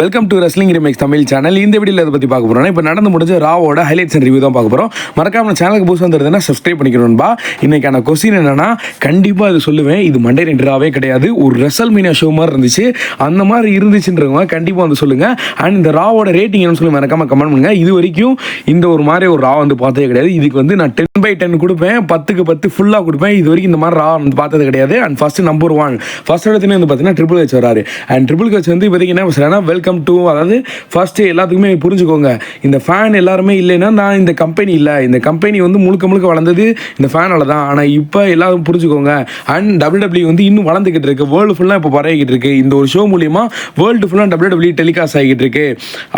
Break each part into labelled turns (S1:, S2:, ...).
S1: Welcome to wrestling remix Tamil channel. இந்த வீடியோவில் அதை பற்றி பார்க்க போகிறோம். இப்போ நடந்து முடிஞ்ச ராவோட ஹைலைட்ஸ் அண்ட் ரிவ்யூ தான் பார்க்க போகிறோம். மறக்காம சேனலுக்கு புதுசாக வந்துருதுன்னா சப்ஸ்கிரைப் பண்ணிக்கணும்பா. இன்னைக்கான கொஸ்டின் என்னன்னா, கண்டிப்பாக இது சொல்லுவேன், இது மண்டே நைட் ராவே கிடையாது, ஒரு ரெசல்மீனியா ஷோ மாதிரி இருந்துச்சு. அந்த மாதிரி இருந்துச்சுன்றவங்க கண்டிப்பாக வந்து சொல்லுங்க. அண்ட் இந்த ராவோட ரேட்டிங் என்ன சொல்லி மறக்காம கமெண்ட் பண்ணுங்க. இது வரைக்கும் இந்த ஒரு மாதிரி ஒரு ரா வந்து பார்த்ததே கிடையாது. இதுக்கு வந்து நான் 10/10 கொடுப்பேன், 10க்கு 10 ஃபுல்லாக கொடுப்பேன். இது வரைக்கும் இந்த மாதிரி ரா வந்து பார்த்தது கிடையாது. அண்ட் ஃபர்ஸ்ட் நம்பர் 1 ஃபர்ஸ்ட் இடத்துல வந்து பார்த்தீங்கன்னா ட்ரிபிள் ஹெச் வராரு. அண்ட் ட்ரிபிள் ஹெச் வந்து இப்போதைக்கு என்ன பேசுகிறேன்னா, வெல்கம் டு, அதாவது ஃபர்ஸ்ட் எல்லாத்துக்குமே புரிஞ்சுக்கோங்க, இந்த ஃபேன் எல்லாருமே இல்லைன்னா நான் இந்த கம்பெனி இல்லை, இந்த கம்பெனி வந்து முழுக்க முழுக்க வளர்ந்தது இந்த ஃபேனால தான். ஆனால் இப்போ எல்லாரும் புரிஞ்சுக்கோங்க. அண்ட் WWE வந்து இன்னும் வளர்ந்துக்கிட்டு இருக்கு, வேர்ல்டு ஃபுல்லாக இப்போ பரவிக்கிட்டு இருக்கு. இந்த ஒரு ஷோ மூலியமா வேர்ல்டு ஃபுல்லாக WWE டெலிகாஸ்ட் ஆகிட்டு இருக்கு.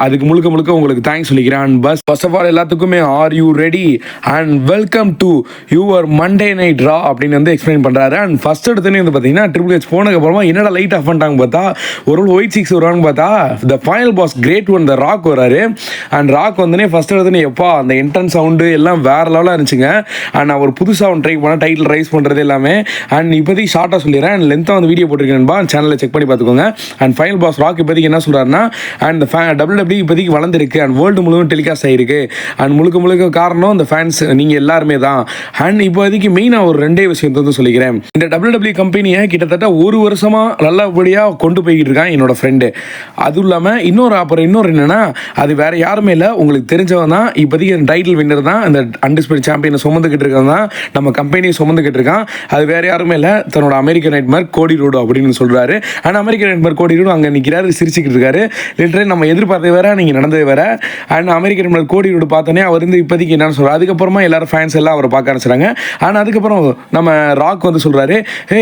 S1: அதுக்கு முழுக்க முழுக்க உங்களுக்கு தேங்க்ஸ் சொல்லிக்கிறேன். அண்ட் பஸ் ஃபர்ஸ்ட் ஆஃப் ஆல் எல்லாத்துக்குமே are you ready and welcome to your Monday night Raw அப்படின்னு வந்து எக்ஸ்பிளைன் பண்ணுறாரு. அண்ட் ஃபர்ஸ்ட் எடுத்துனே வந்து பார்த்தீங்கன்னா ட்ரிபிள் ஹெச் போனதுக்கு அப்புறமா என்னடா லைட் ஆஃப் பண்ணிட்டாங்க பார்த்தா, ஒரு ஒயிட் சிக்ஸ் வருவான்னு பார்த்தா the final boss great one the rock வராரு. அண்ட் ராக் வந்தனே ஃபர்ஸ்ட் எடுத்துனே எப்பா அந்த என்ட்ரன்ஸ் சவுண்டு எல்லாம் வேற லெவலாக இருந்துச்சுங்க. அண்ட் அவர் புதுசாக ஒன்று ட்ரை பண்ணால் டைட்டில் ரைஸ் பண்ணுறது எல்லாமே. அண்ட் இப்போதைக்கு ஷார்ட்டாக சொல்லிடுறேன், அண்ட் லென்த்தாக வந்து வீடியோ போட்டிருக்கேன்பா, சேனலில் செக் பண்ணி பார்த்துக்கோங்க. அண்ட் ஃபைனல் பாஸ் ராக் இப்போதைக்கு என்ன சொல்கிறாருன்னா, அண்ட் WWE இப்போதைக்கு வளர்ந்துருக்கு அண்ட் வேர்ல்டு முழுவதும் டெலிகாஸ்ட் ஆகிருக்கு. அண்ட் முழுக்க முழுக்க காரணம் இந்த ஃபேன்ஸ் நீங்கள் எல்லாருமே தான். அண்ட் இப்போதைக்கு மெயினாக ஒரு ரெண்டே விஷயத்தை வந்து சொல்லிக்கிறேன். இந்த WWE கம்பெனியை கிட்டத்தட்ட ஒரு வருஷமாக நல்லபடியாக கொண்டு போய்கிட்டு இருக்கான் என்னோட ஃப்ரெண்டு. அதுவும் இல்லாமல் இன்னொரு என்னன்னா, அது வேற யாருமே இல்லை, உங்களுக்கு தெரிஞ்சவன் தான். இப்போதைக்கு டைட்டில் வின்னர் தான், இந்த அன்டிஸ்பியூட்டட் சாம்பியனை சுமந்துக்கிட்டு இருக்கான் தான், நம்ம கம்பெனியை சுமந்துக்கிட்டு இருக்கான். அது வேற யாருமே இல்லை, தன்னோட அமெரிக்கன் நைட்மேர் கோடி ரோடு அப்படின்னு சொல்றாரு. ஆனால் அமெரிக்கன் நைட்மேர் கோடி ரோடு அங்கே நிற்கிறாரு, சிரிச்சுக்கிட்டு இருக்காரு. லிட்டரலி நம்ம எதிர்பார்த்தது வேற, நீங்கள் நடந்தது வேற. அண்ட் அமெரிக்கன் நைட்மேர் கோடி ரோடு பார்த்தோன்னே அவர் வந்து இப்போதைக்கு என்னன்னு சொல்றாரு. அதுக்கப்புறமா எல்லாரும் ஃபேன்ஸ் எல்லாம் அவரை பார்க்க ஆரம்பிச்சாங்க. ஆனால் அதுக்கப்புறம் நம்ம ராக் வந்து சொல்றாரு, ஹே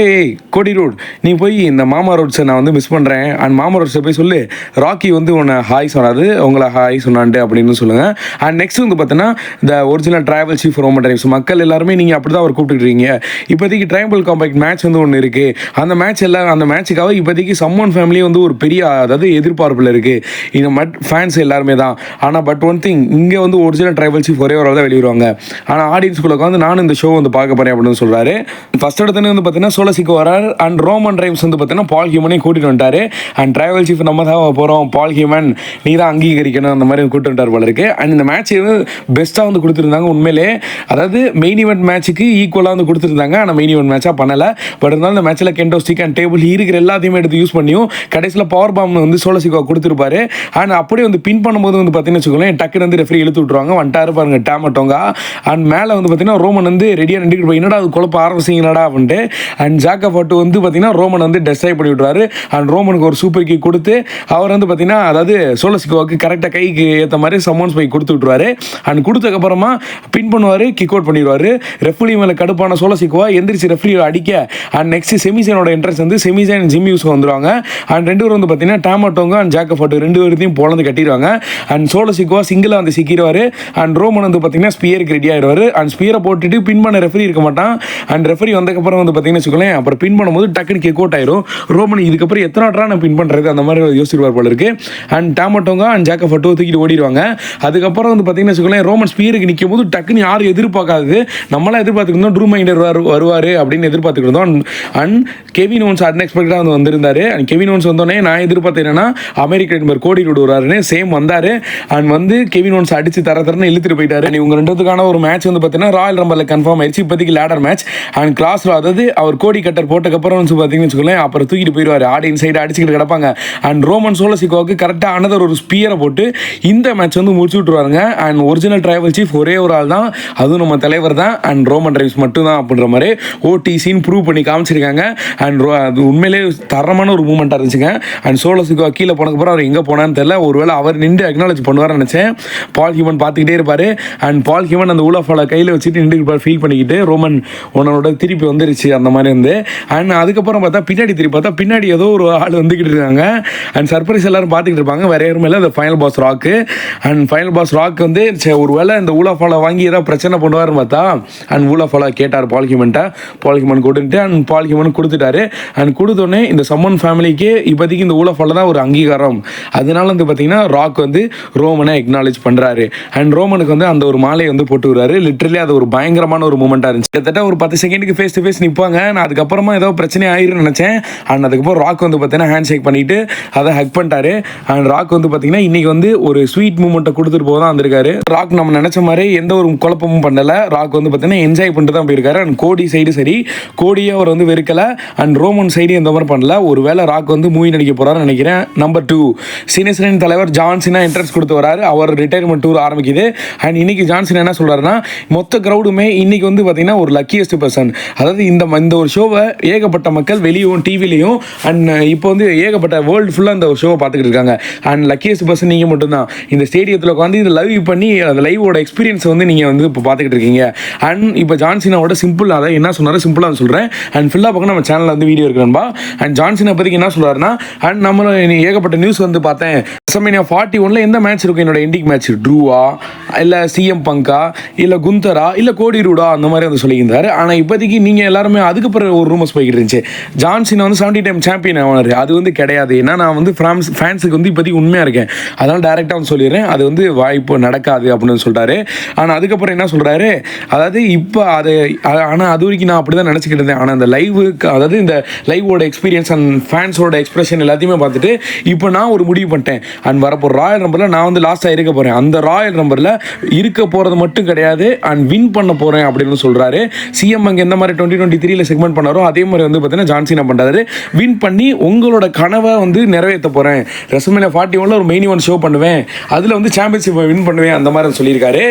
S1: கோடி ரோட், நீ போய் இந்த மாமா ரோட்ஸை நான் வந்து மிஸ் பண்ணுறேன், அண்ட் மாமா ரோட்ஸை போய் சொல்லு ராக்கி வந்து உன்னை ஹாய் சொன்னாரு, உங்களை ஹாய் சொன்னான்ட்டு அப்படின்னு சொல்லுங்க. அண்ட் நெக்ஸ்ட் வந்து பார்த்தீங்கன்னா, இந்த original tribal chief Roman rhymes மக்கள் எல்லாருமே நீங்கள் அப்படி தான் அவர் கூப்பிட்டுருக்கீங்க. இப்போதைக்கு ட்ரைபல் காம்பேக்ட் மேட்ச் வந்து ஒன்று இருக்குது. அந்த மேட்சுக்காக இப்போதைக்கு சம்மன் ஃபேமிலி வந்து ஒரு பெரிய, அதாவது எதிர்பார்ப்பில் இருக்குது இந்த ஃபேன்ஸ் எல்லாருமே தான். ஆனால் பட் ஒன் திங், இங்கே வந்து ஒரிஜினல் ட்ரைபல் சீஃப் ஒரே ஒரு தான் வெளியிடுவாங்க. ஆனால் ஆடியன்ஸ்குள்ள வந்து நானும் இந்த ஷோ வந்து பார்க்க போகிறேன் அப்படின்னு சொல்கிறாரு. ஃபர்ஸ்ட் இடத்துல வந்து பார்த்தீங்கன்னா சோலசிக்கோ வரார். அண்ட் ரோமன் ரைன்ஸ் வந்து பார்த்தீங்கன்னா பால் ஹியூமனையும் கூட்டிட்டு வந்துட்டாரு. அண்ட் ட்ரைபல் சீஃப் நம்ம தான் போகிறோம், பால் ஹியூமன் நீ தான் அங்கீகரிக்கணும், அந்த மாதிரி கூட்டு வந்துட்டார் போல இருக்கு. அண்ட் இந்த மேட்ச் பெஸ்ட்டாக வந்து கொடுத்துருந்தாங்க உண்மையிலே. அதாவது மெயின் ஈவெண்ட் மேட்ச்சுக்கு ஈக்குவலாக வந்து கொடுத்துருந்தாங்க. ஆனால் மெயின் ஈவெண்ட் மேட்சாக பண்ணலை. பட் இருந்தாலும் இந்த மேட்ச்சில் கெண்டோ ஸ்டிக் அண்ட் டேபிள் இருக்கிற எல்லாத்தையுமே எடுத்து யூஸ் பண்ணியும் கடைசியில் பவர் பாம் வந்து சோலசிக்கோ கொடுத்துருப்பாரு. அண்ட் அப்படியே வந்து பின் பண்ணும்போது வந்து பார்த்தீங்கன்னு வச்சுக்கோங்களேன், டக்குன்னு வந்து ரெஃப்ரி இழுத்து விட்டுருவாங்க. வந்துட்டாரு பாருங்க டேமட்டோங்க. அண்ட் மேலே வந்து பார்த்தீங்கன்னா ரோமன் வந்து ரெடியாக நின்றுட்டு போய் என்னடா அது குழப்ப ஆரம்பிச்சிங்கடா அப்படின்ட்டு. அண்ட் ஜாக்கப் ஃபட்டு வந்து பார்த்தீங்கன்னா ரோமன் வந்து டெஸ்ட்ராய் பண்ணி விட்டுருவாரு. அண்ட் ரோமனுக்கு ஒரு சூப்பர் கிக் கொடுத்து அவர் வந்து பார்த்தீங்கன்னா, அதாவது சோலசிக்கோவுக்கு கரெக்டாக கைக்கு ஏற்ற மாதிரி சம்மன்ஸ் போய் கொடுத்து விட்டுருவாரு. அண்ட் கொடுத்ததுக்கப்புறமா பின் பண்ணுவார், கிக் அவுட் பண்ணிடுவார். ரெஃப்ரி மேலே கடுப்பான சோலசிக்கோவா எந்திரிச்சு ரெஃப்ரி அடிக்க. அண்ட் நெக்ஸ்ட் செமிசனோட என்ட்ரன்ஸ் வந்து செமிசன் ஜிம் யூஸ் வந்துருவாங்க. அண்ட் ரெண்டு பேரும் வந்து பார்த்தீங்கன்னா டேமட்டோங்க அண்ட் ஜாக்கப் ஃபட்டு ரெண்டு பேர்த்தையும் பொழந்து கட்டிடுவாங்க. அண்ட் சோலசிக்கோவா சிங்கிளாக வந்து சிக்கிடுவார். அண்ட் ரோமன் வந்து பார்த்தீங்கன்னா ஸ்பியருக்கு ரெடி ஆகிடுவார். அண்ட் ஸ்பியரை போட்டுட்டு பின் பண்ண ரெஃப்ரி இருக்க மாட்டான். அண்ட் ரெஃப்ரி வந்ததுக்கப்புறம் வந்து பார்த்தீங்கன்னா வச்சுக்கோங்களேன், அப்புறம் பின் பண்ணும்போது டக்குன்னு கிக் அவுட் ஆயிரும். ரோமன் இதுக்கப்புறம் எத்தனை ஆட்ரா நான் பின் பண்ணுறது அந்த மாதிரி யோசிச்சிருவார் போல இருக்கு. அண்ட் டேமட்டோங்க அண்ட் ஜாக்கப் ஃபட்டு தூக்கிட்டு ஓடிடுவாங்க. அதுக்கப்புறம் வந்து பார்த்தீங்கன்னா வச்சுக்கோங்களேன், ரோமன் ஸ்பியருக்கு நிற்கும் போது டக்குன்னு யாரும் எதிர்பார்க்காது, நம்மளாம் எதிர்பார்த்துக்கிட்டோம் ட்ரூ மைண்டர் வருவார் அப்படின்னு எதிர்பார்த்துக்கிட்டோம். அண்ட் கெவின் ஓன்ஸ் அன்எக்ஸ்பெக்டடாக வந்து வந்திருந்தாரு. அண்ட் கெவின் ஓன்ஸ் வந்தோடனே நான் எதிர்பார்த்தேன் என்னன்னா, அமெரிக்கன் நைட்மேர் கோடி ரோடு வராருன்னு. சேம் வந்தார். அண்ட் வந்து கெவின் ஓன்ஸ் அடிச்சு தரன்னு இழுத்துட்டு போயிட்டாரு. இவங்க ரெண்டுத்துக்கான ஒரு மேட்ச் வந்து பார்த்தீங்கன்னா ராயல் ரம்பல்ல கன்ஃபார்ம் ஆயிடுச்சு. இப்போதைக்கு லேடர் மேட்ச். அண்ட் கிராஸ், அதாவது அவர் கோடி கட்டர் போட்டதுக்கப்புறம் வந்து பார்த்தீங்கன்னு வச்சுக்கோங்களேன், அப்புறம் தூக்கிட்டு போயிடுவார். ஆடியன்ஸ் சைடு அடிச்சுக்கிட்டு கிடப்பாங்க. அண்ட் ரோமன் சோலசிக்கோவுக்கு கரெக்டாக அனதர் ஒரு ஸ்பியரை போட்டு இந்த மேட்ச் வந்து முடிச்சு விட்டுருவாங்க. அண்ட் ஒரிஜினல் ட்ரைபல் சீஃப் ஒரே ஒரு ஆள் தான், அதுவும் நம்ம தலைவர் தான். அண்ட் ரோமன் ரைன்ஸ் மட்டும் தான் அப்படின்ற மாதிரி ஓடிசின்னு ப்ரூவ் பண்ணி காமிச்சிருக்காங்க. அண்ட் அது உண்மையிலே தரமான ஒரு மூமெண்ட்டாக இருந்துச்சுங்க. அண்ட் சோலசிக்கோ கீழே போனதுக்கப்புறம் அவர் எங்கே போனான்னு தெரியல. ஒருவேளை அவர் நின்று அக்னாலஜ் பண்ணுவார்னு நினச்சேன். பால் ஹியூமன் பார்த்துக்கிட்டே இருப்பார். அண்ட் பால் ஹியூமன் அந்த ஊலாஃபால கையில் வச்சுட்டு நின்று இருப்பார், ஃபீல் பண்ணிக்கிட்டு ரோமன் உன்னோட திருப்பி வந்துருச்சு அந்த மாதிரி வந்து. அண்ட் அதுக்கப்புறம் பார்த்தா பின்னாடி திருப்பி பார்த்தா பின்னாடி ஏதோ ஒரு ஆள் வந்துக்கிட்டு இருக்காங்க. அண்ட் சர்ப்ரைஸ் எல்லாரும் பார்த்துக்கிட்டு இருப்பாங்க. வேற யாருமே இல்லை, அந்த final boss rock. And final boss rock வந்து ஒருவேளை இந்த ஊலாஃபால வாங்கி ஏதாவது பிரச்சனை பண்ணுவார்னு பார்த்தா, அண்ட் ஊலாஃபால கேட்டார் பால் ஹியூமன்ட்ட. பால் ஹியூமன் கொடுத்துட்டு அண்ட் பால் ஹியூமன் கொடுத்துட்டாரு. அண்ட் கொடுத்தோடனே இந்த சம்மன் ஃபேமிலிக்கு இப்போதைக்கு இந்த ஊலாஃபால தான் ஒரு அங்கீகாரம். அதனால வந்து பார்த்தீங்கன்னா ராக் வந்து ரோமனை அக்னாலேஜ் பண்ணுறாரு. அண்ட் ரோமனுக்கு வந்து அந்த ஒரு மாலையை வந்து போட்டு விடுறாரு. லிட்டரலி அது ஒரு பயங்கரமான ஒரு மூமெண்ட்டாக இருந்துச்சு. கிட்டத்தட்ட ஒரு 10 செகண்டுக்கு ஃபேஸ் டு ஃபேஸ் நிற்பாங்க. நான் அதுக்கப்புறமா ஏதோ பிரச்சனை ஆயிருன்னு நினச்சேன். அண்ட் அதுக்கப்புறம் ராக் வந்து பார்த்தீங்கன்னா ஹேண்ட் ஷேக் பண்ணிட்டு அதை ஹக் பண்ணிட்டு பண்ணிட்டாரு. அண்ட் ராக் வந்து பார்த்தீங்கன்னா இன்னைக்கு வந்து ஒரு ஸ்வீட் மூமெண்ட்டை கொடுத்துட்டு போக தான் வந்திருக்காரு. ராக் நம்ம நினச்ச மாதிரி எந்த ஒரு குழப்பமும் பண்ணலை. ராக் வந்து பார்த்தீங்கன்னா என்ஜாய் பண்ணிட்டு தான் போயிருக்காரு. அண்ட் கோடி சைடு சரி, கோடியை அவர் வந்து வெறுக்கலை. அண்ட் ரோமன் சைடு எந்த மாதிரி பண்ணல. ஒரு வேளை ராக் வந்து மூவி நடிக்க போகிறாருன்னு நினைக்கிறேன். நம்பர் 2 சினேஸ்வரன் தலைவர் ஜான் சினா என்ட்ரன்ஸ் கொடுத்து வராரு. அவர் ரிட்டையர்மெண்ட் டூர் ஆரம்பிக்குது. அண்ட் இன்னைக்கு ஜான் சினா என்ன சொல்கிறாருன்னா, மொத்த க்ரௌடுமே இன்னைக்கு வந்து பார்த்தீங்கன்னா ஒரு லக்கியஸ்ட் பர்சன். அதாவது இந்த ஒரு ஷோவை ஏகப்பட்ட மக்கள் வெளியும் டிவிலையும் அண்ட் இப்போ வந்து ஏகப்பட்ட வேர்ல்டு ஃபுல்லாக இந்த ஒரு ஷோவை பார்த்துக்கிட்டு இருக்காங்க. அண்ட் லக்கியஸ்ட் பர்சன் நீங்கள் மட்டும்தான் இந்த ஸ்டேடியத்தில் உட்காந்து இந்த லைவ் பண்ணி அந்த லைவோட எக்ஸ்பீரியன்ஸ் வந்து நீங்கள் வந்து இப்போ பார்த்துக்கிட்டு இருக்கீங்க. அண்ட் இப்போ ஜான்சினாவோட சிம்பிள் அதை என்ன சொன்னார் சிம்பிளாக சொல்கிறேன். அண்ட் ஃபுல்லாக பக்கம் நம்ம சேனலில் வந்து வீடியோ இருக்கிறேன்பா. அண்ட் ஜான்சினா பற்றிக்கு என்ன சொல்கிறாருன்னா, அண்ட் நம்ம ஏகப்பட்ட நியூஸ் வந்து பார்த்தேன். WrestleMania 41 எந்த மேட்ச் இருக்கும் என்னோட எண்டிங் மேட்ச், ட்ரூவா இல்லை சிஎம் பங்கா இல்லை குந்தரா இல்லை கோடி ரூடா அந்த மாதிரி வந்து சொல்லியிருந்தார். ஆனால் இப்போதைக்கு நீங்கள் எல்லாருமே அதுக்கு பிறகு ஒரு ரூமர்ஸ் போய்கிட்டு இருந்துச்சு. ஜான்சினா வந்து 70 டைம் சாம்பியன் ஆனார். அது வந்து கிடையாது. ஏன்னா நான் வந்து ஃபேன்ஸுக்கு வந்து இப்போதைக்கு உண்மையாக இருக்கேன். அதனால் டேரெக்டாக வந்து சொல்லிடுறேன், அது வந்து வாய்ப்பு நடக்காது அப்படின்னு சொல்லிட்டாரு. ஆனால் அதுக்கப்புறம் என்ன சொல்கிறாரு, அதாவது இப்போ அது ஆனால் அது வரைக்கும் நான் அப்படி தான் நினச்சிக்கிட்டு இருந்தேன். ஆனால் அந்த லைவுக்கு அதாவது இந்த லைவோட எக்ஸ்பீரியன்ஸ் அண்ட் ஃபேன்ஸோட எக்ஸ்பிரஷன் எல்லாத்தையுமே பார்த்துட்டு இப்போ நான் ஒரு முடிவு பண்ணிட்டேன். அண்ட் வரப்போ ராயல் நம்பரில் நான் வந்து லாஸ்ட்டாக இருக்க போகிறேன். அந்த ராயல் நம்பரில் இருக்க போகிறது மட்டும் கிடையாது, அண்ட் வின் பண்ண போகிறேன் அப்படின்னு சொல்கிறாரு. சிஎம் அங்கே எந்த மாதிரி 2023 செக்மெண்ட் பண்ணாரோ அதே மாதிரி வந்து பார்த்தீங்கன்னா ஜான்சினா பண்ணுறாரு. வின் பண்ணி உங்களோட கனவை வந்து நிறைவேற்ற போகிறேன். WrestleMania 41 ஒரு மெயின் ஈவென்ட் ஷோ பண்ணுவேன், அதில் வந்து சாம்பியன்ஷிப்பை வின் பண்ணுவேன் அந்த மாதிரி சொல்லியிருக்காரு.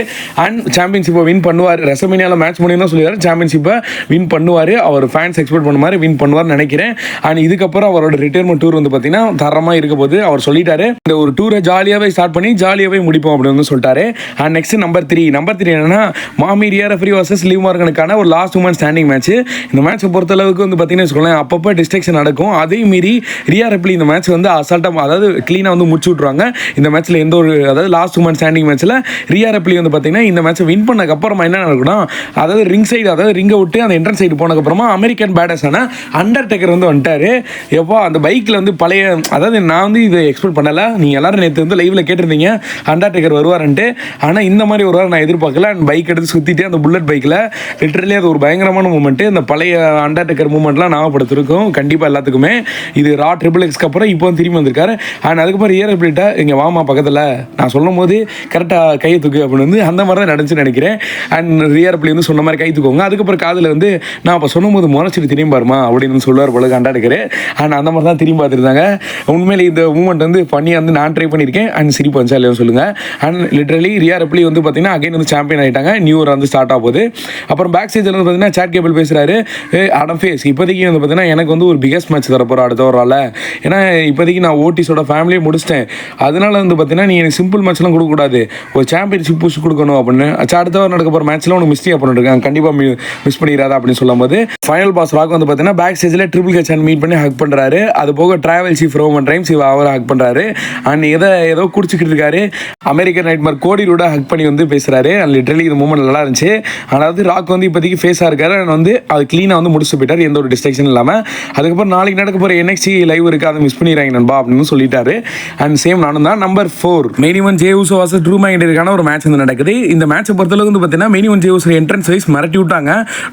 S1: அண்ட் சாம்பியன்ஷிப்பை வின் பண்ணுவார். WrestleManiaல மேட்ச் முடியும் தான் சொல்லியிருக்காரு. சாம்பியன்ஷிப்பை வின் பண்ணுவார். அவர் ஃபேன்ஸ் எக்ஸ்பெக்ட் பண்ண மாதிரி வின் பண்ணுவார்னு நினைக்கிறேன். அண்ட் இதுக்கப்புறம் அவரோட ரிட்டையர்மெண்ட் டூர் வந்து பார்த்தீங்கன்னா தரமாக இருக்க போது அவர் சொல்லிட்டாரு. இந்த ஒரு டூரை ஜாலியாகவே ஸ்டார்ட் பண்ணி ஜாலியாகவே முடிப்போம் அப்படின்னு சொல்லிட்டாரு. அண்ட் நெக்ஸ்ட் நம்பர் 3 என்னன்னா, மாமி ரியா ரெஃப்ரி வர்சஸ் லிவ் மார்கனுக்கான ஒரு லாஸ்ட் உமன் ஸ்டாண்டிங் மேட்ச். இந்த மேட்சை பொறுத்தளவுக்கு வந்து பார்த்தீங்கன்னா வச்சுக்கோங்களேன், அப்பப்போ டிஸ்ட்ரக்ஷன் நடக்கும். அதே மீறி ரியா ரெப்லி இந்த மேட்ச் வந்து அசால்ட்டாக அதாவது க்ளீனாக வந்து முடிச்சு விட்ருவாங்க. இந்த மேட்ச்சில் எந்த ஒரு அதாவது லாஸ்ட் உமன் ஸ்டாண்டிங் மேட்ச்சில் ரியா ரெப்லி வந்து பார்த்தீங்கன்னா இந்த மேட்ச்சை வின் பண்ணக்கப்புறமா என்ன நடக்கும்னா, அதாவது ரிங் சைடு அதாவது ரிங்கை விட்டு அந்த என்ட்ரன்ஸ் சைடு போனதுக்கப்புறமா அமெரிக்கன் பேடஸான அண்டர்டேக்கர் வந்து வந்துட்டார். எப்போ அந்த பைக்கில் வந்து பழைய அதாவது நான் வந்து இதை எக்ஸ்பெக்ட் பண்ணலை. நீங்கள் எல்லாரும் நேற்று வந்து லைவில் கேட்டிருந்தீங்க அண்டர்டேக்கர் வருவாருன்ட்டு. ஆனால் இந்த மாதிரி ஒரு வாரம் நான் எதிர்பார்க்கல. அண்ட் பைக் எடுத்து சுற்றிட்டு அந்த புல்லட் பைக்கில் லிட்டரலி அது ஒரு பயங்கரமான மூமெண்ட்டு. இந்த பழைய அண்டர்டேக்கர் மூமெண்ட்லாம் ஞாபகப்படுத்திருக்கும் கண்டிப்பாக எல்லாத்துக்குமே. இது ரா ட்ரிபிள் எக்ஸ்க்கு அப்புறம் இப்போ திரும்பி வந்திருக்காரு. அண்ட் அதுக்கப்புறம் ரியா ரெப்லிட்ட இங்கே வாமா பக்கத்தில் நான் சொல்லும் போது கரெக்டாக கையை தூக்கு அப்படின்னு வந்து அந்த மாதிரி தான் நடந்துச்சுன்னு நினைக்கிறேன். அண்ட் ரியா ரெப்லி வந்து சொன்ன மாதிரி கை தூக்குவாங்க. அதுக்கப்புறம் காதில் வந்து நான் அப்போ சொல்லும் போது முறைச்சிட்டு திரும்பி பாருமா அப்படின்னு சொல்லுவார் போல அண்டர்டேக்கர். அண்ட் அந்த மாதிரி தான் திரும்பி பார்த்துருந்தாங்க. உண்மையிலே இந்த மூமெண்ட் வந்து பண்ணி வந்து நான் ட்ரை பண்ணியிருக்கேன். அண்ட் சிரிப்பு வந்துச்சா இல்லையா சொல்லுங்கள். அண்ட் லிட்டரலி ரியா ரெப்லி வந்து பார்த்தீங்கன்னா அகைன் வந்து சாம்பியன் ஆகிட்டாங்க. நியூ இயர் வந்து ஸ்டார்ட் ஆக போகுது. அப்புறம் பேக் ஸ்டேஜில் வந்து பார்த்தீங்கன்னா சாட் கேபிள் பேசுகிறாரு. அடம் ஃபேஸ் இப்போதைக்கு வந்து பார்த்தீங்கன்னா எனக்கு வந்து ஒரு பிகஸ்ட் மேட்ச் தரப்போகிற அடுத்த ஒரு ஆள். ஏன்னா இப்போதைக்கு நான் ஓட்டிஸோட ஃபேமிலியை முடிச்சிட்டேன். அதனால வந்து பார்த்தீங்கன்னா நீ எனக்கு சிம்பிள் மேட்ச்லாம் கொடுக்கக்கூடாது, ஒரு சாம்பியன்ஷிப் புஷ் கொடுக்கணும் அப்படின்னு. அடுத்த வாரம் நடக்க போகிற மேட்ச்சில் உனக்கு மிஸ்டேக் பண்ணிருக்காங்க, கண்டிப்பாக மிஸ் பண்ணிடாதா அப்படின்னு சொல்லும்போது ஃபைனல் பாஸ் ராக் வந்து பார்த்தீங்கன்னா பேக் ஸ்டேஜில் ட்ரிபிள் ஹெச் மீட் பண்ணி ஹக் பண்ணுறாரு. அது போக டிராவல் சீஃப் ரோமன் ரைம்ஸ் அவரை ஹக் பண்ணுறாரு. அண்ட் ஏதோ குடிச்சிக்கிட்டு இருக்காரு. அமெரிக்கன் நைட்மேர் கோடி ரூடா ஹக் பண்ணி வந்து பேசுகிறாரு. அண்ட் லிட்டரலி இந்த மூமெண்ட் நல்லா இருந்துச்சு. அதாவது ராக் வந்து இப்போதைக்கு ஃபேஸாக இருக்காரு. அண்ட் வந்து அது க்ளீனாக வந்து முடிச்சு போயிட்டார், எந்த ஒரு டிஸ்ட்ரக்ஷன் இல்லாமல். அதுக்கப்புறம் நாளைக்கு நடக்க போகிற NXT லைவ் இருக்குது, அதை மிஸ் பண்ணிடுறாங்க நண்பா அப்படின்னு சொல்லிட்டாரு. அண்ட் சேம் நானும் தான். Number 4 main event Jey Uso versus Drew மேக்கின்டையருக்கான ஒரு மேட்ச் வந்து நடக்குது. இந்த மேட்சை பொறுத்தளவுக்கு வந்து பார்த்தீங்கன்னா main event Jey Uso entrance wise மிரட்டி விட்டாங்க.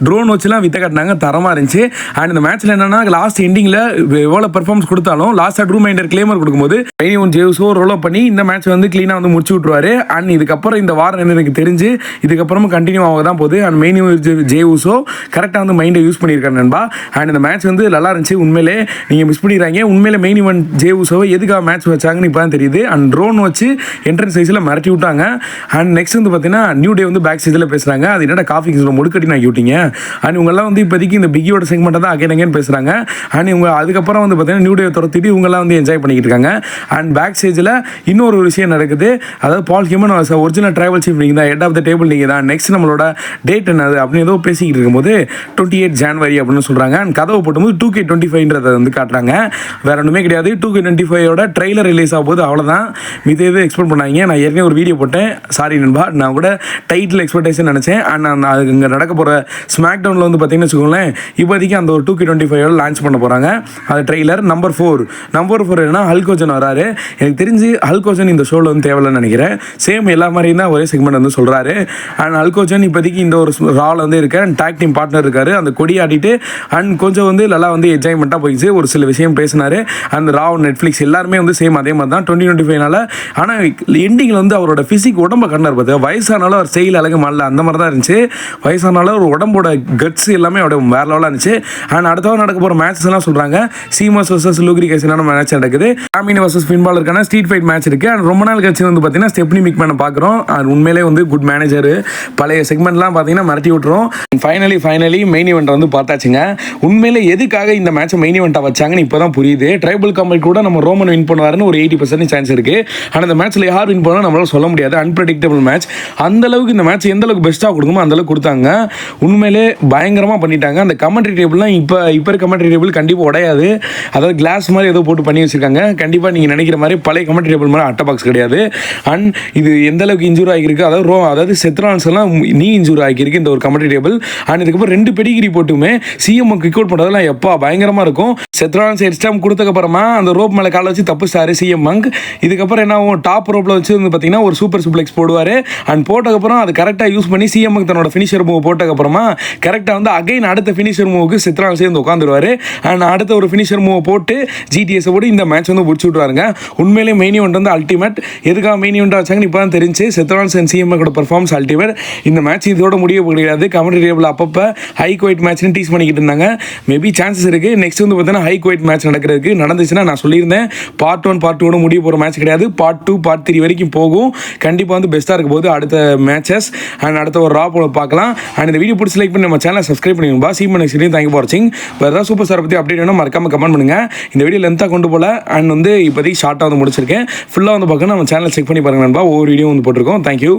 S1: ட்ரோன் வச்சுலாம் வித்த கட்டினாங்க, தரமாக இருந்துச்சு. அண்ட் இந்த மேட்ச்சில் என்னன்னா லாஸ்ட் எண்டிங்கில் எவ்வளோ பெர்ஃபார்மன்ஸ் கொடுத்தாலும் லாஸ்ட்டாக ட்ரூ மேக்கின்டையர் கிளைமர் கொடுக்கும்போது மெயின் ஈவென்ட் ஜே உசோ ரோல் அப் பண்ணி இந்த மேட்ச் வந்து க்ளீனாக வந்து முடிச்சு விட்டுருவாரு. அண்ட் இதுக்கப்புறம் இந்த வாரம் எனக்கு தெரிஞ்சு இதுக்கப்புறமும் கண்டினியூ ஆக தான் போகுது. அண்ட் மெயின் ஈவென்ட் ஜே உசோ கரெக்டாக வந்து மைண்டை யூஸ் பண்ணியிருக்காரு நண்பா. அண்ட் இந்த மேட்ச் வந்து நல்லா இருந்துச்சு. உண்மையிலே நீங்கள் மிஸ் பண்ணிடுறாங்க. உண்மையிலே மெயின் ஈவென்ட் ஜே உசோவை எதுக்காக மேட்ச் வச்சாங்கன்னு இப்போ தான் தெரியுது. அண்ட் ட்ரோன் வச்சு என்ட்ரன்ஸ் சைஸில் மிரட்டி விட்டாங்க. அண்ட் நெக்ஸ்ட் வந்து பார்த்தீங்கன்னா நியூ டே வந்து பேக் ஸ்டேஜில் பேசுகிறாங்க. அது என்னடா காஃபி முடுக்கட்டி நான் விட்டீங்க. அண்ட் இவங்கெல்லாம் வந்து இப்போதைக்கு இந்த பிகியோட செக்மெண்ட்டை தான் அகைன் பேசுகிறாங்க. அண்ட் இவங்க அதுக்கப்புறம் வந்து பார்த்தீங்கன்னா நியூ டே துரத்திட்டு இவங்கெல்லாம் வந்து என்ஜாய் பண்ணிக்கிட்டு இருக்காங்க. அண்ட் பேக் ஸ்டேஜில் இன்னொரு விஷயம் நடக்குது. அதாவது பால் ஹியூமன் ஒரிஜினல் ட்ரைவல் சீஃப் நீங்கள் தான், ஹெட் ஆஃப் த டேபிள் நீங்கள் தான், நெக்ஸ்ட் நம்மளோட டேட் என்னது அப்படின்னு ஏதோ பேசிக்கிட்டு இருக்கும்போது 28 ஜனவரி அப்படின்னு சொல்கிறாங்க. அண்ட் கதவை போட்டும்போது 2K25 வந்து காட்டுறாங்க. வேற ஒன்றுமே கிடையாது. 2K25 ட்ரெய்லர் ரிலீஸ் ஆகும்போது அவ்வளோதான். மித எதுவும் எக்ஸ்பெக்ட் பண்ணாங்க. நான் ஏற்கனவே ஒரு வீடியோ போட்டேன், சாரி நண்பா, நான் கூட டைட்டில் எக்ஸ்பெக்டேஷன் நினச்சேன். அண்ட் நான் அது இங்கே நடக்க போகிற ஸ்மாக் டவுனில் வந்து பார்த்தீங்கன்னு வச்சுக்கோங்களேன், இப்போதைக்கு அந்த ஒரு 2K25 லான்ச் பண்ண போகிறாங்க. அது ட்ரெய்லர். நம்பர் 4 என்னன்னா ஹல்க் ஹோஜன் வராரு. எனக்கு தெரிஞ்சு ஹல்க் ஹோஜன் இந்த ஷோவில் வந்து தேவையில்லைன்னு நினைக்கிறேன். சேம் எல்லா மாதிரியும் தான் ஒரே செக்மெண்ட் வந்து சொல்கிறாரு. அண்ட் ஹல்க் ஹோஜன் இப்போதைக்கு இந்த ஒரு ரால் வந்து இருக்க டாக் டீம் பார்ட்னர் இருக்காரு. அந்த கொடி ஆடிட்டு அண்ட் கொஞ்சம் வந்து நல்லா வந்து என்ஜாய்மெண்ட்டாக போயிடுச்சு. ஒரு சில விஷயம் பேசினார். அந்த ராவ் நெட்ஃப்ளிக்ஸ் நெட்ஃப்ளிக்ஸ் எல்லாருமே வந்து சேம் அதே மாதிரி தான் 2025. ஆனால் எண்டிங்கில் வந்து அவரோட ஃபிசிக் உடம்ப கண்ணார் பார்த்து வயசானாலும் அவர் செயல் அழகு மாடல அந்த மாதிரி தான் இருந்துச்சு. வயசானாலும் ஒரு உடம்போட கட்ஸ் எல்லாமே அவரோட வேற லெவலாக இருந்துச்சு. அண்ட் அடுத்தவங்க நடக்க போகிற மேட்சஸ் எல்லாம் சொல்கிறாங்க. சீமஸ் வர்சஸ் லூக்ரி கேசினான மேட்ச் நடக்குது. டாமினி வர்சஸ் ஃபின் பாலருக்கான ஸ்ட்ரீட் ஃபைட் மேட்ச் இருக்குது. அண்ட் ரொம்ப நாள் கட்சி வந்து பார்த்தீங்கன்னா ஸ்டெப்னி மிக்மேனை பார்க்குறோம். அது உண்மையிலே வந்து குட் மேனேஜர். பழைய செக்மெண்ட்லாம் பார்த்தீங்கன்னா மிரட்டி விட்டுரும். ஃபைனலி மெயின் ஈவெண்ட் வந்து பார்த்தாச்சுங்க. உண்மையிலே எதுக்காக இந்த மேட்சை மெயின் ஈவெண்ட்டாக வச்சாங்கன்னு இப்போ தான் புரியுது. ட்ரைபல் காம்பேட் கூட நம்ம ரோமன் வின் பண்ணுவாருன்னு ஒரு 80% சான்ஸ் இருக்குது. ஆனால் இந்த மேட்ச்சில் யார் வின் பண்ணாலும் நம்மளால சொல்ல முடியாது. Unpredictable match. அந்த அளவுக்கு இந்த மேட்ச் எந்த அளவுக்கு பெஸ்ட்டாக கொடுக்குமோ அந்த அளவுக்கு கொடுத்தாங்க. உண்மையிலே பயங்கரமாக பண்ணிட்டாங்க. அந்த கமெண்ட்ரி டேபிள்லாம் இப்போ இருக்க கமெண்ட்ரி டேபிள் கண்டிப்பாக உடையாது. அதாவது கிளாஸ் மாதிரி ஏதோ போட்டு பண்ணி வச்சிருக்காங்க. கண்டிப்பாக நீங்கள் நினைக்கிற மாதிரி பழைய கமெண்ட்ரி டேபிள் மாதிரி அட்டை பாக்ஸ் கிடையாது. அண்ட் இது எந்த அளவுக்கு இன்ஜூர் ஆகிருக்கு, அதாவது செத்ரான்ஸ் எல்லாம் நீ இன்ஜூர் ஆகிருக்கு இந்த ஒரு கமெண்ட்ரி டேபிள். அண்ட் இதுக்கப்புறம் 2 பெடிகிரி போட்டுமே சிஎம் கிக் அவுட் பண்ணுறதுலாம் எப்பா பயங்கரமாக இருக்கும். செத்ரான்ஸ் எக்ஸ்ட்ராம் கொடுத்தக்கப்புறமா அந்த ரோப் மேலே காலை வச்சு தப்பு ஸ்டாரு சிஎம் மங்க். இதுக்கப்புறம் என்ன ஆகும், டாப் ரோப்பில் வச்சு வந்து பார்த்தீங்கன்னா ஒரு சூப்பர் சூப்ளெக்ஸ் போடுவார். அண்ட் போட்டதுக்கப்புறம் அது கரெக்டாக யூஸ் பண்ணி சிஎம் தன்னோட ஃபினிஷர் மூவ் போட்டதுக்கப்புறமா கரெக்டாக வந்து அகைன் அடுத்த ஃபினிஷர் மூவுக்கு செத்ரான்ஸ் வந்து உட்காந்துருவார். அண்ட் அடுத்த ஒரு ஃபினிஷர் மூவ் போட்டு ஜிடிஎஸ் போட்டு இந்த மேட்ச் வந்து முடிச்சு விட்டுருவாங்க. உண்மையிலே மெயின் ஈவெண்ட் வந்து அல்டிமேட். எதுக்காக மெயின் ஈவெண்ட் வச்சாங்கன்னு இப்போ தான் தெரிஞ்சு. செத்ரான்ஸ் அண்ட் சிஎம் கூட பர்ஃபார்மன்ஸ் அல்டிமேட். இந்த மேட்ச் இதோட முடிய முடியாது. கமெண்ட்ரி டேபிள் அப்பப்போ ஹை குவைட் மேட்ச்னு டீஸ் பண்ணிக்கிட்டு இருந்தாங்க. மேபி சான்சஸ் இருக்குது. நெக்ஸ்ட் வந்து பார்த்தீங்கன்னா ஹை குவைட் மேட்ச் நடக்கிறதுக்கு நடந்துச்சுன்னா நான் சொல்லியிருந்தேன் பார்ட் 1 பார்ட் 2 முடிய போகிற மேட்ச் கிடையாது. பார்ட் 2 பார்ட் 3 வரைக்கும் போகும். கண்டிப்பாக வந்து பெஸ்ட்டாக இருக்க போது அடுத்த மேட்சஸ். அண்ட் அடுத்த ஒரு ராப் பார்க்கலாம். அண்ட் இந்த வீடியோ பிடிச்சி லைக் பண்ணி நம்ம சேனலை சப்ஸ்கிரைப் பண்ணிடுங்க. சீமன் எக்ஸ்பீரியன் தேங்க்யூ ஃபார் வாட்சிங். வேறு ஏதாவது சூப்பர் ஸ்டார் பற்றி அப்டேட் வேணும் மறக்காம கமெண்ட் பண்ணுங்கள். இந்த வீடியோ லென்த்தாக கொண்டு போல. அண்ட் வந்து இப்போதைக்கு ஷார்ட்டாக வந்து முடிச்சிருக்கேன். ஃபுல்லாக வந்து பார்க்கணும் நம்ம சேனல் செக் பண்ணி பாருங்க நண்பா. ஒவ்வொரு வீடியோ வந்து போட்டிருக்கோம். தேங்க்யூ.